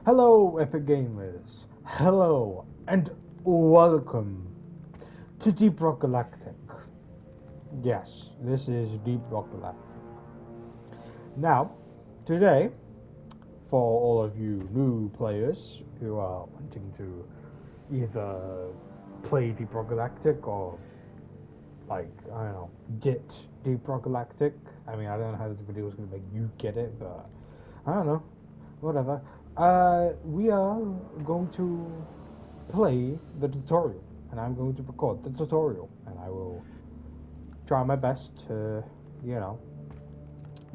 Hello, Epic Gamers. Hello, and welcome to Deep Rock Galactic. Yes, this is Deep Rock Galactic. Now, today, for all of you new players who are wanting to either play Deep Rock Galactic or, like, I don't know, get Deep Rock Galactic. I mean, I don't know how this video is going to make you get it, but I don't know. Whatever. We are going to play the tutorial, and I'm going to record the tutorial, and I will try my best to, you know,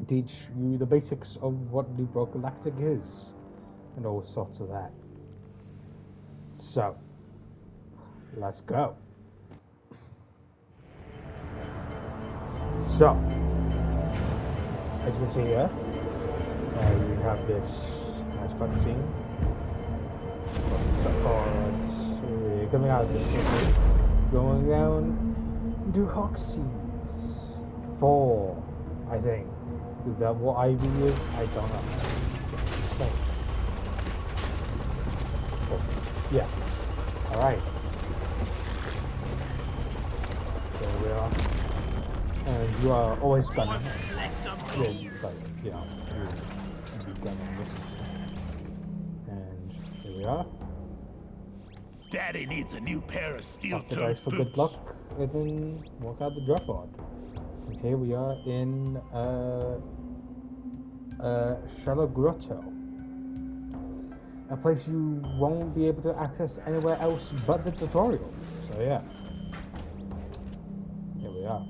teach you the basics of what Deep Rock Galactic is, and all sorts of that. So, let's go. So, as you can see here, you have this nice cutscene. Coming out of this city, going down to Hoxie's 4, I think. Is that what IV is? I don't know. Yeah. Alright. There we are. And you are always gunning. Yeah, like, you know, you be gunning this. And here we are. Daddy needs a new pair of steel-toed Dice for good boots. luck, and then walk out the drop pod. And here we are in Shallow Grotto, a place you won't be able to access anywhere else but the tutorial. So yeah, here we are.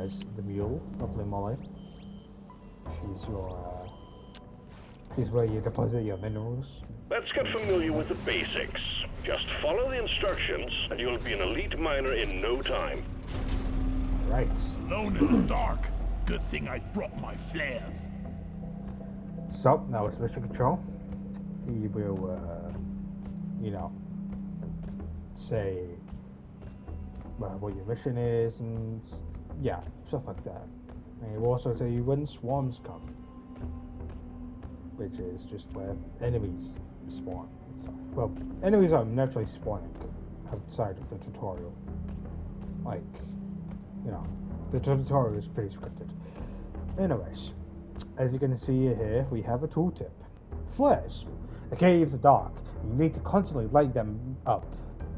It's the mule, lovely Molly. She's where you deposit your minerals. Let's get familiar with the basics. Just follow the instructions, and you'll be an elite miner in no time. Right. Alone in the dark. Good thing I brought my flares. So now it's mission control. He will, you know, say what your mission is, and yeah, stuff like that. And he will also tell you when swarms come, which is just where enemies spawn and stuff. Well, enemies are naturally spawning outside of the tutorial. Like, you know, the tutorial is pretty scripted. Anyways, as you can see here, we have a tooltip. Flares. The caves are dark. You need to constantly light them up.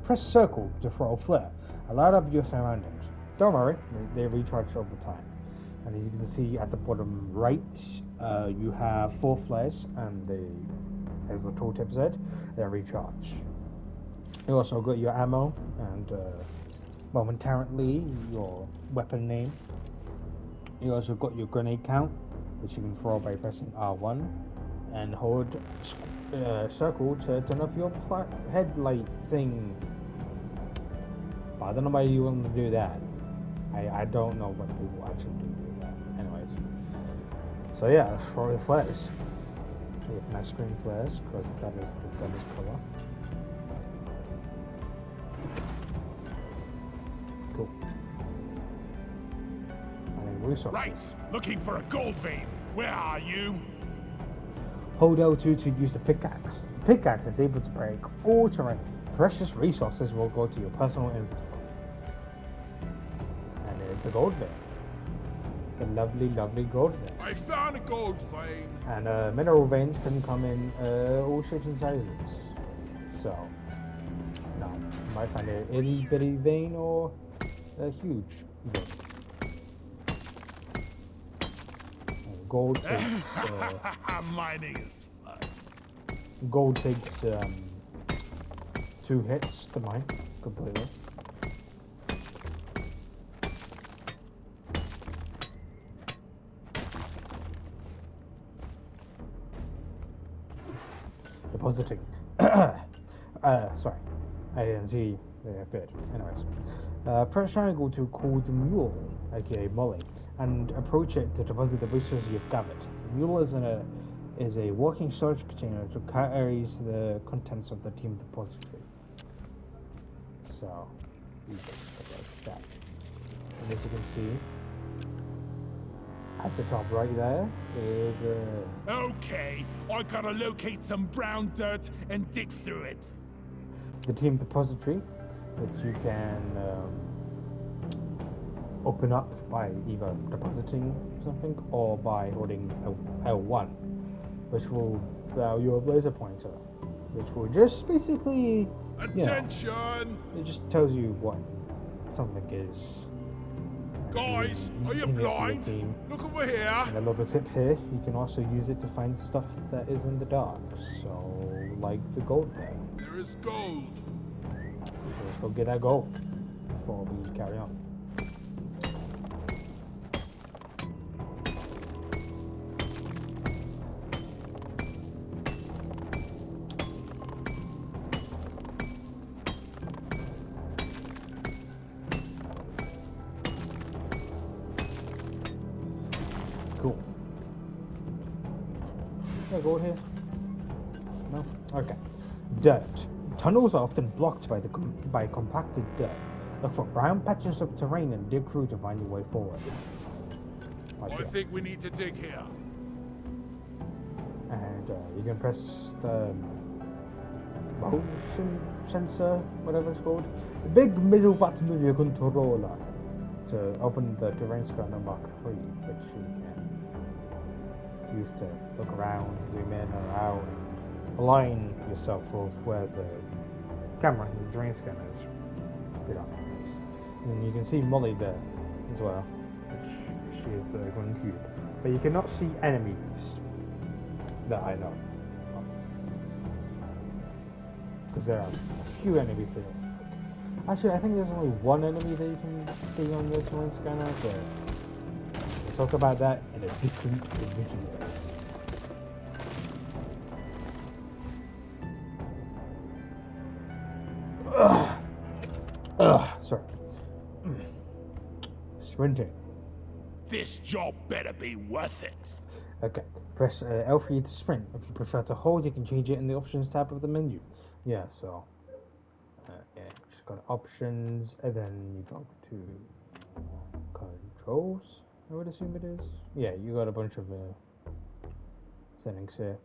Press circle to throw a flare. Light up your surroundings. Don't worry, they recharge over time. And as you can see at the bottom right, you have 4 flares, and as the tooltip said, they recharge. You also got your ammo and momentarily your weapon name. You also got your grenade count, which you can throw by pressing R1 and hold circle to turn off your headlight thing. But I don't know why you want to do that. I don't know what people actually do that. Anyways. So yeah, let's throw the flares. We have nice green flares, because that is the gun's color. Cool. And resources. Right. Looking for a gold vein. Where are you? Hold L2 to use the pickaxe. The pickaxe is able to break all terrain. Precious resources will go to your personal inventory. And there's the gold vein. The lovely, lovely gold vein. I found a gold vein. And mineral veins can come in all shapes and sizes. So, now, you might find an itty bitty vein or a huge vein. And gold takes. Mining is fun. Gold takes 2 hits to mine completely. Depositing. Sorry, I didn't see the bit. Anyways, press triangle to call the mule, aka Molly, and approach it to deposit the resources you've gathered. The mule is a walking storage container that carries the contents of the team depository. So, you just put it like that. And as you can see, at the top right there is Okay, I gotta locate some brown dirt and dig through it. the team depository, which you can open up by either depositing something or by holding L1, which will allow you a laser pointer, which will just basically, Attention! it just tells you what something is. Guys, are you in your blind? team. Look over here. And a little tip here, you can also use it to find stuff that is in the dark. So, like the gold there. There is gold. So let's go get that gold before we carry on. Cool. Is there gold here? No? Okay. Dirt. Tunnels are often blocked by compacted dirt. Look for brown patches of terrain and dig through to find your way forward. Like I here. think we need to dig here. And you can press the motion sensor, whatever it's called. The big middle button of your controller to open the terrain scanner Mark 3, which you can use to look around, zoom in or out, and align yourself with where the camera and the terrain scanner is. And you can see Molly there as well, which she is the green cube. But you cannot see enemies that I know of. Because there are a few enemies there. Actually, I think there's only one enemy that you can see on the terrain scanner, but we'll talk about that in a different video. Sorry. Sprinting. This job better be worth it. Okay, press L3 to sprint. If you prefer to hold, you can change it in the options tab of the menu. Yeah, so yeah, just go to options, and then you go to controls, I would assume it is. Yeah, you got a bunch of settings here.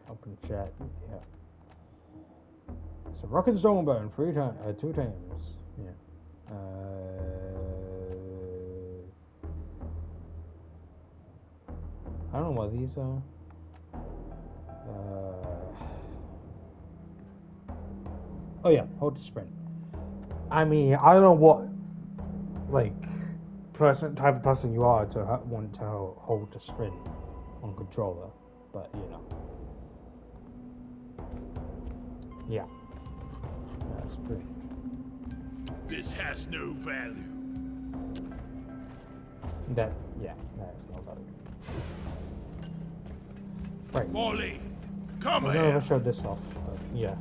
Open chat, yeah. So rocket stone burn 2 times. Yeah. I don't know what these are. Oh yeah, hold to sprint. I mean, I don't know what type of person you are to want to hold to sprint on controller, but you know. Yeah. That's pretty. This has no value. That is no value. Right. Molly, come I don't know here. if I showed this off, but yeah.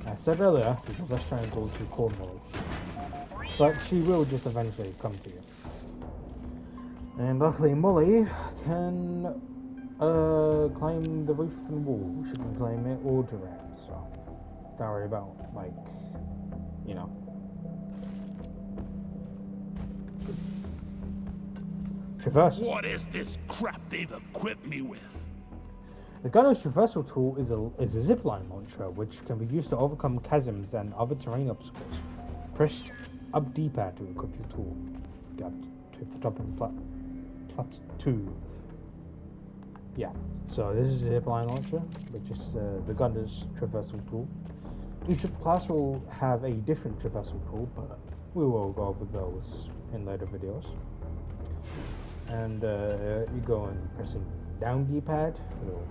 I said earlier, because let's try and go to Cornwall. But she will just eventually come to you. And luckily Molly can climb the roof and wall. She can climb it all around, so don't worry about, you know. Traverse. What is this crap they've equipped me with? The gunner's traversal tool is a zipline launcher, which can be used to overcome chasms and other terrain obstacles. Press up D-pad to equip your tool. Go to the top of plot 2. Yeah, so this is a zipline launcher, which is the gunner's traversal tool. Each class will have a different traversal tool, but we will go over those in later videos. And you go and pressing down D-pad, it'll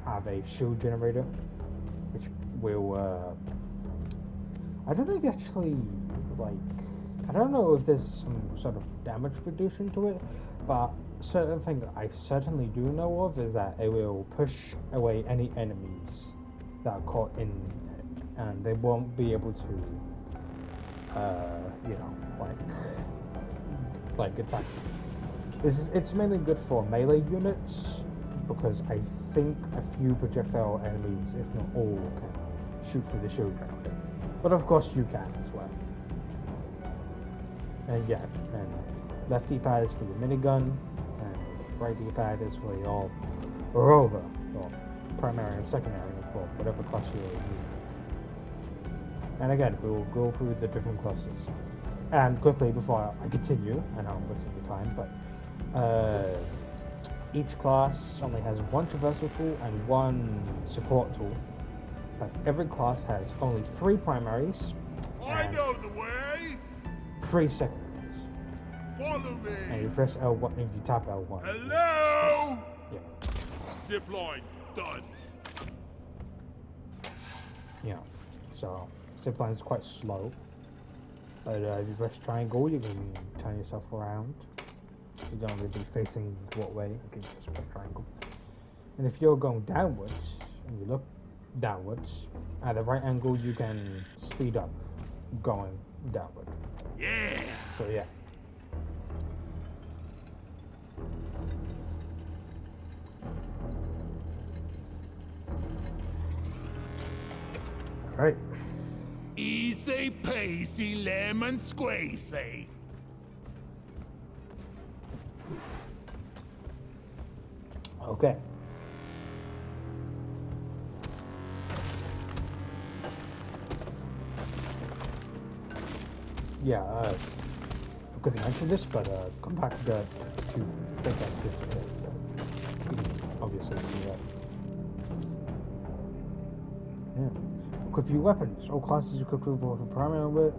have a shield generator, which will I don't think actually I don't know if there's some sort of damage reduction to it, but certain thing that I certainly do know of is that it will push away any enemies that are caught in it, and they won't be able to you know, attack. It's mainly good for melee units, because I think a few projectile enemies, if not all, can shoot through the shield generator. But of course you can as well. And yeah, and left D-pad is for your minigun, and right D-pad is for your rover, or primary and secondary, or whatever class you're using. And again, we'll go through the different classes. And quickly before I continue, I know I'm wasting your time, but each class only has one traversal tool and one support tool. But every class has only 3 primaries I and know the way. 3 secondaries. Follow And me. you press L1 and you tap L1. Hello. Yeah. Zipline done. Yeah. So zipline is quite slow. But if you press triangle, you can turn yourself around. You don't really be facing what way. You can just press triangle. And if you're going downwards and you look downwards at the right angle, you can speed up going downward. Yeah. So yeah. Alright. Easy peasy lemon squeezy. Okay. Yeah, I forgot to mention this, but come back to take that system. Obviously, see that. Yeah. Equip your weapons. All classes equipped with both primary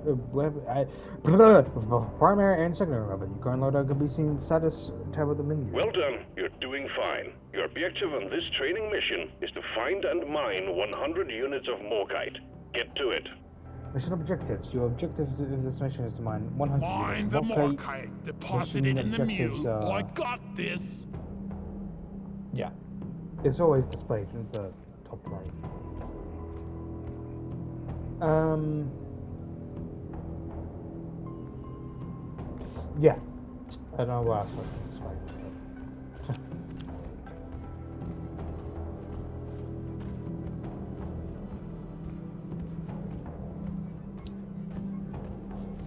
primary and secondary weapon. Your current loadout can be seen in the status tab of the menu. Well done. You're doing fine. Your objective on this training mission is to find and mine 100 units of morkite. Get to it. Mission objectives. Your objective of this mission is to mine 100 Mine units the of morkite. morkite deposited in the objectives, mule. I got this. Yeah. It's always displayed in the top right. Yeah. I don't know what else I can display.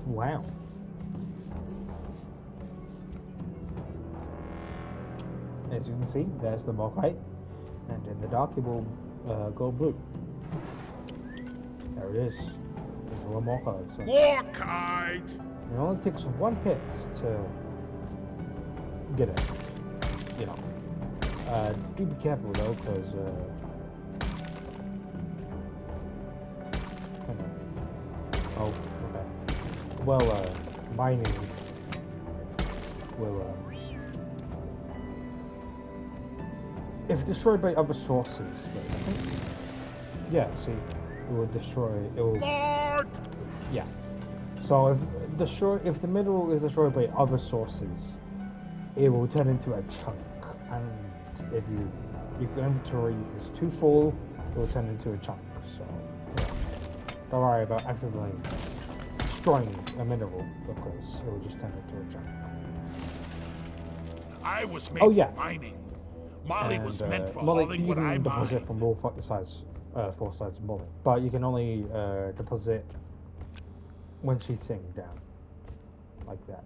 Wow. As you can see, there's the morkite, and in the dark it will go blue. There it is. There's a little morkite. So Morkite. it only takes 1 hit to get it. You know. Do be careful though, because oh, okay. Well, mining will if destroyed by other sources, wait, I think, yeah, see, it will destroy, it will, Mark. yeah. So if the mineral is destroyed by other sources, it will turn into a chunk, and if your inventory is too full, it will turn into a chunk. So yeah. Don't worry about accidentally destroying a mineral, because it will just turn into a chunk. I was made Oh, yeah. for mining. Molly was meant for Molly, hauling you what can I deposit mine. from all 4 sides of Molly, but you can only deposit when she's sitting down, like that.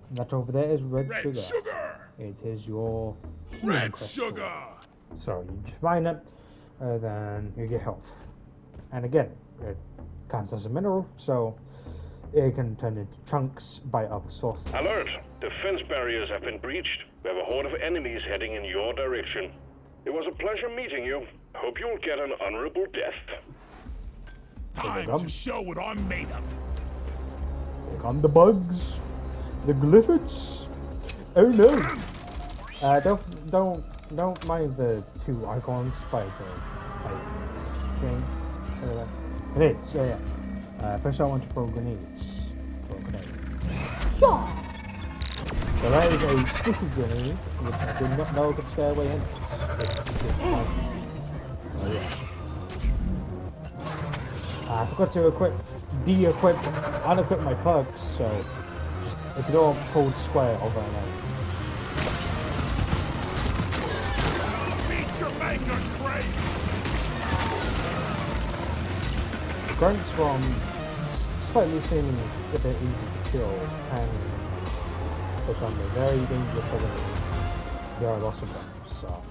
And that over there is red sugar. Sugar. It is your healing Red crystal. sugar. So you just mine it, then you get health. And again, it counts as a mineral, so it can turn into chunks by other sources. Alert! Defense barriers have been breached. We have a horde of enemies heading in your direction. It was a pleasure meeting you. Hope you'll get an honorable death. Time to show what I'm made of. Here come the bugs, the glyphids. Oh no! Don't mind the 2 icons by the thing. Grenades, yeah. First I want to throw grenades. Yeah. So that is a sticky grenade, which I did not know could scare away enemies. Oh yeah. I forgot to unequip my perks, so just ignore hold square over and over. Beat your maker, Craig. Grunts from despite me seeming a bit easy to kill, can become a very dangerous enemy. There are lots of them, so.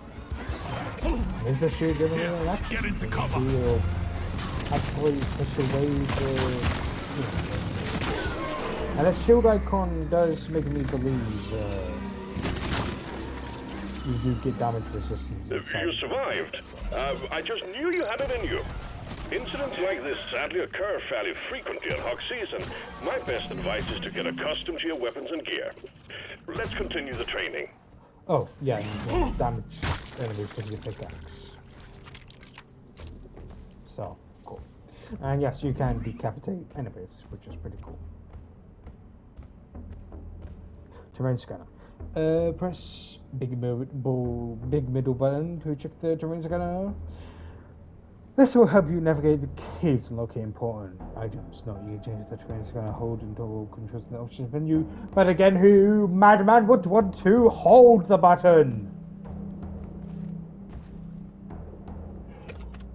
Is the shield giving me an action? Get into cover. Shield actually push away the. And the shield icon does make me believe you do get damage resistance. You survived. I just knew you had it in you. Incidents like this sadly occur fairly frequently in hog season. My best advice is to get accustomed to your weapons and gear. Let's continue the training. Oh, yeah, you damage enemies with your pickaxe. So, cool. And yes, you can decapitate enemies, which is pretty cool. Terrain scanner. Press big middle button to check the terrain scanner. This will help you navigate the keys and locate important items. No, you can change the terrain scanner, hold and toggle controls in the options menu. But again, who madman would want to hold the button?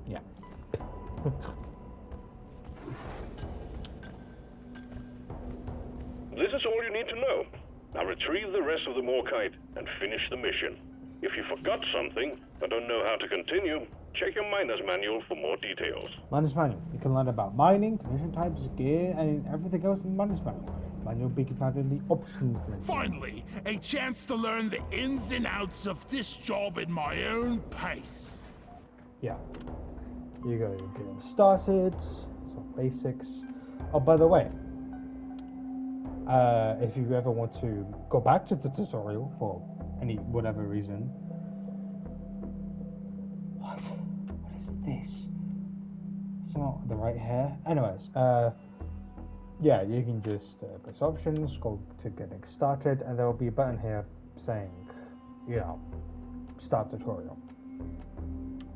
Yeah. This is all you need to know. Now retrieve the rest of the Morkite and finish the mission. If you forgot something but don't know how to continue, check your miner's manual for more details. Miner's manual. You can learn about mining, commission types, gear, and everything else in the miner's manual. Manual will be found in the options menu. Finally, a chance to learn the ins and outs of this job at my own pace. Yeah. You go get started. So basics. Oh, by the way, if you ever want to go back to the tutorial for whatever reason. What is this? It's not the right hair. Anyways, yeah, you can just press options, go to getting started, and there will be a button here saying, start tutorial.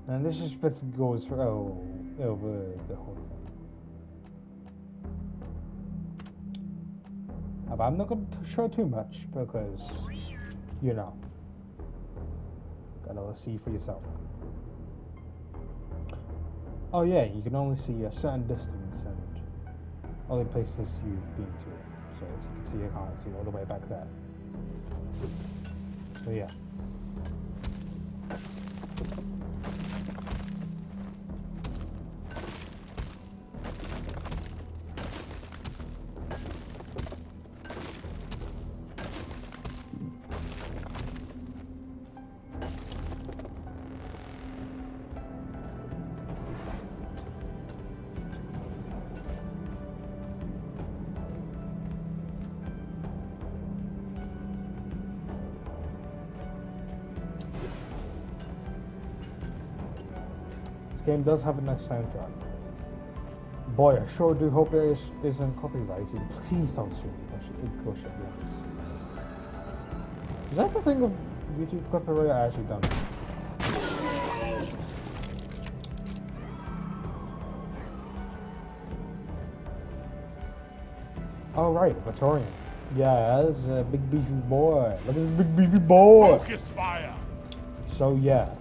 And this just basically goes over the whole thing. But I'm not going to show too much because, gotta see for yourself. Oh yeah, you can only see a certain distance and other places you've been to. So as you can see, I can't see all the way back there. So yeah. This game does have a nice soundtrack. Boy, I sure do hope it isn't copyrighted. Please don't sue me. Gosh, is that the thing of YouTube copyright? I actually don't know. Oh right, Victorian. Yeah, that's a big beefy boy. Look at this big beefy boy. Focus fire. So yeah,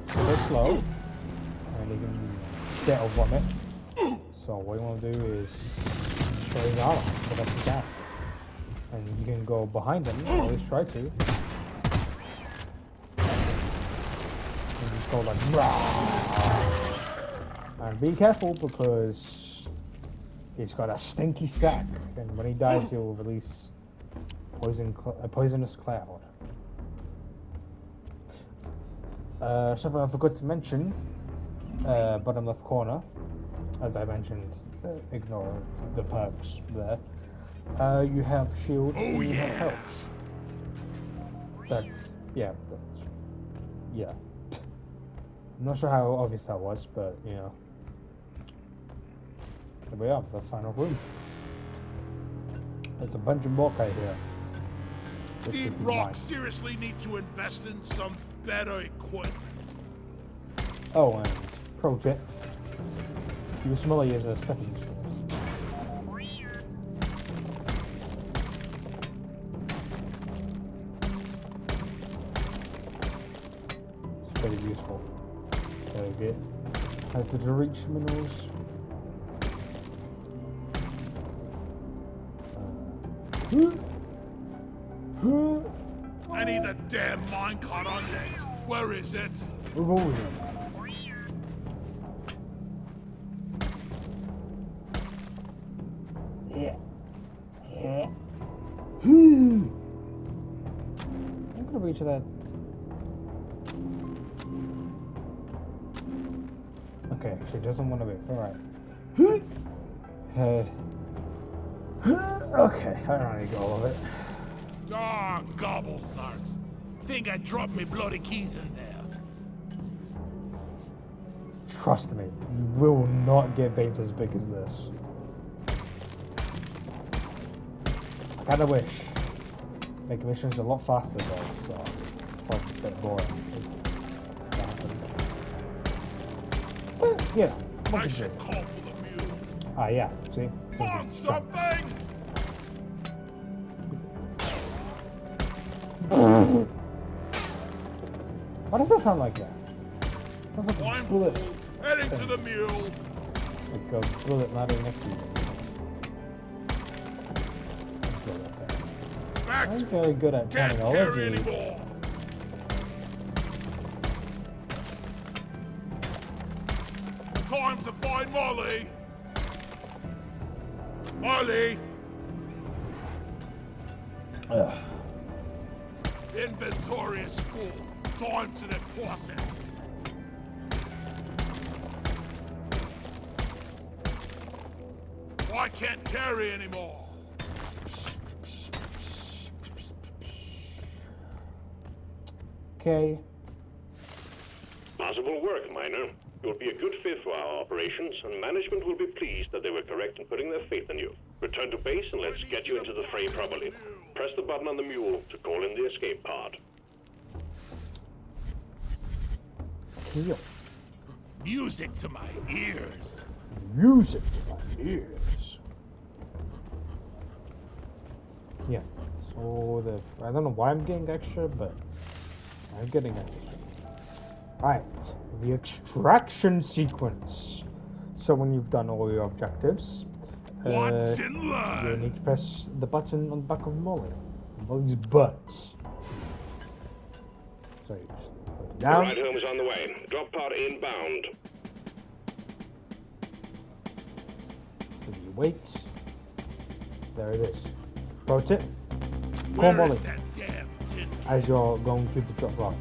it's a bit slow, and you can get a vomit. So what you want to do is show your arm so that you can, and you can go behind them. Or at least try to. And just go like, rah! And be careful because he's got a stinky sack, and when he dies, he'll release a poisonous cloud. Something I forgot to mention, bottom left corner, as I mentioned, ignore the perks there. You have shield and you have health. Yeah. I'm not sure how obvious that was, but here we are, the final room. There's a bunch of Morkite here. Deep Rock seriously need to invest in some better equipment. Oh, and pro tip. Use Smiley as a stepping stone. It's very useful. Very good. How to reach minerals. I need the damn minecart on legs. Where is it? Move over here. I'm gonna reach that. Okay, she doesn't want to wait. Alright. Okay, I don't need to go all of it. Ah, gobble snarks. Think I dropped me bloody keys in there. Trust me, you will not get veins as big as this. I kinda wish. Make missions a lot faster though, so it's probably a bit boring. But, yeah, what I can should do? call for the mule. Ah, yeah, see? Found something! Why does that sound like that? Sounds like a I'm bullet. full. Heading to the mule. Like a bullet landing next to you. Max, I'm very good at can't carry terminology. anymore. Time to find Molly. Molly, Ugh. inventory is full. Time to deposit. I can't carry anymore. Okay. Possible work, Miner. You'll be a good fit for our operations, and management will be pleased that they were correct in putting their faith in you. Return to base and let's get you into the fray properly. Press the button on the mule to call in the escape pod. Heal. Music to my ears. Music to my ears. Yeah. So the I don't know why I'm getting extra, but I'm getting extra. Alright. The extraction sequence. So when you've done all your objectives, Watch and you learn. need to press the button on the back of Molly. Molly's butts. So you just put it The down. ride home is on the way. Drop pod inbound. So you wait. There it is. Pro tip. Call Where Molly is that damn tin? as you're going through the drop rock.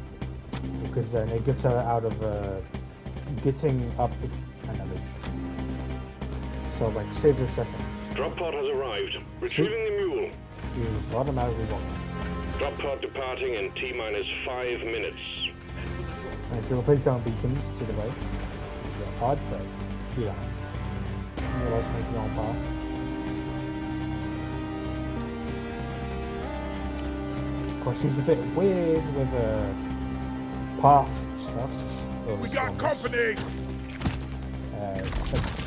Because then it gets her out of getting up animation. So like save a second. Drop pod has arrived. Retrieving the mule. You automatically walk. Drop pod departing in T-minus 5 minutes. And if you'll place down beacons to the right, you're hard but yeah. You also make your own path. Of course she's a bit weird with path stuff. So We got it's company.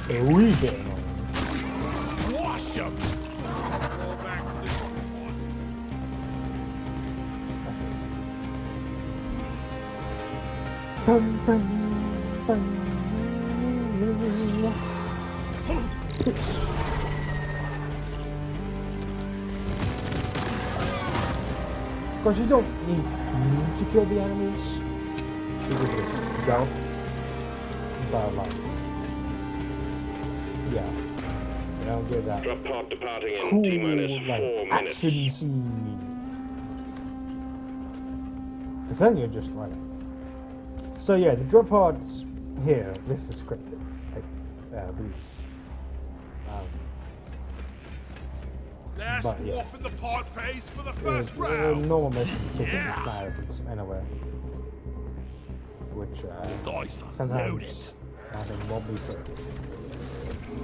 a wee bit annoying. Squash him. Fall back to the one. Dun, dun, dun. Of course, you don't need to kill the enemies. You can just go. But like, yeah, you don't get that Drop pod departing in cool T-minus 4 like minutes. action scene. Because then you're just running. So yeah, the drop pods here. This is scripted. I believe. Last But, yeah. warp in the pod pays for the first round. Normal mission chicken Yeah. knives anyway. Which Dice are sometimes loaded. having won't be fair.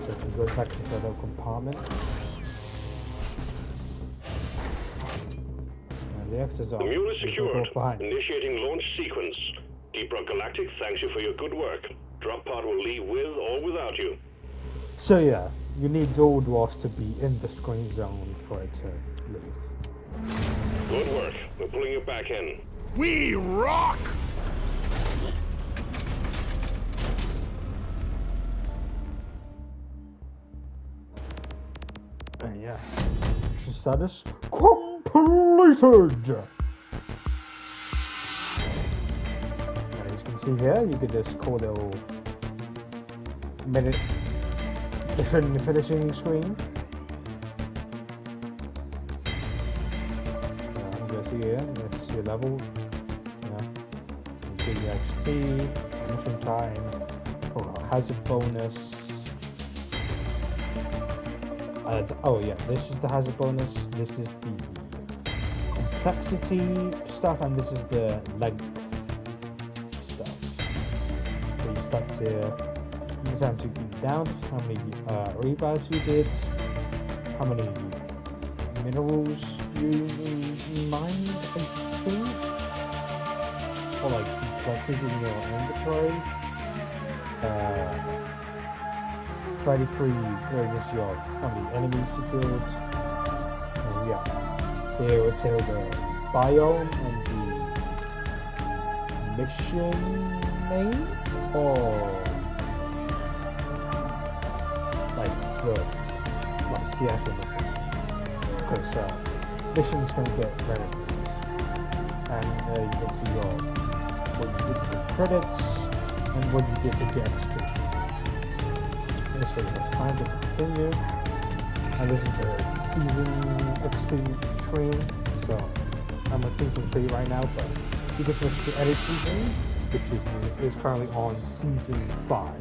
So it goes back into the little compartment. And the exits are The mule is you can secured. go behind. Initiating launch sequence. Deep Rock Galactic thanks you for your good work. Drop pod will leave with or without you. So yeah, you need gold dwarfs to be in the screen zone for it to leave. Good work. We're pulling you back in. We rock. And yeah, mission status completed. And as you can see here, you get this cool little minute mission finishing screen. You can see here, you see your level. You see your XP, mission time, hazard bonus. Oh yeah, this is the hazard bonus, this is the complexity stuff, and this is the length stuff. So you start here, how many times you beat down, how many revives you did, how many minerals you mined, I think, or like collected in your inventory. 33, where is your, how many enemies you killed, and yeah, here would say the biome and the mission name, or like the actual mission, because missions can get random, and you can see your, what you did to get credits, and what you did to get XP. So it's time to continue, and this is the season XP train. So I'm on season 3 right now, but you can switch to edit season, which is currently on season 5.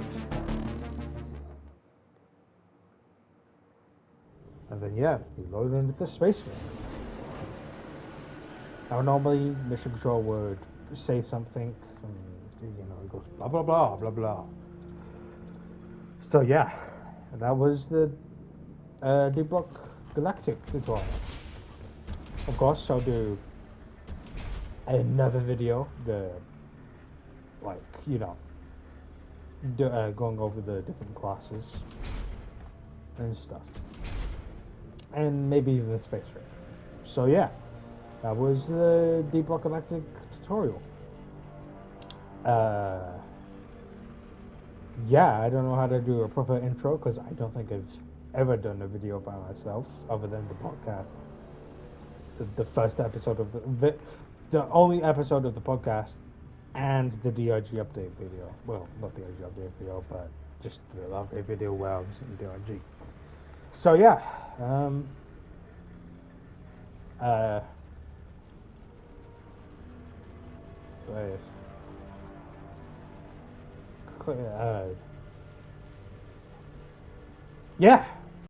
And then yeah, you load into the space room. Now normally mission control would say something, and, it goes blah blah blah blah blah. So yeah, that was the debug Galactic tutorial. Of course, I'll do another video, going over the different classes and stuff, and maybe even the space race. So yeah, that was the debug Galactic tutorial. Yeah, I don't know how to do a proper intro because I don't think I've ever done a video by myself other than the podcast. The first episode of the only episode of the podcast and the DRG update video. Well, not the DRG update video, but just the update video where I was in DRG. So yeah, yeah,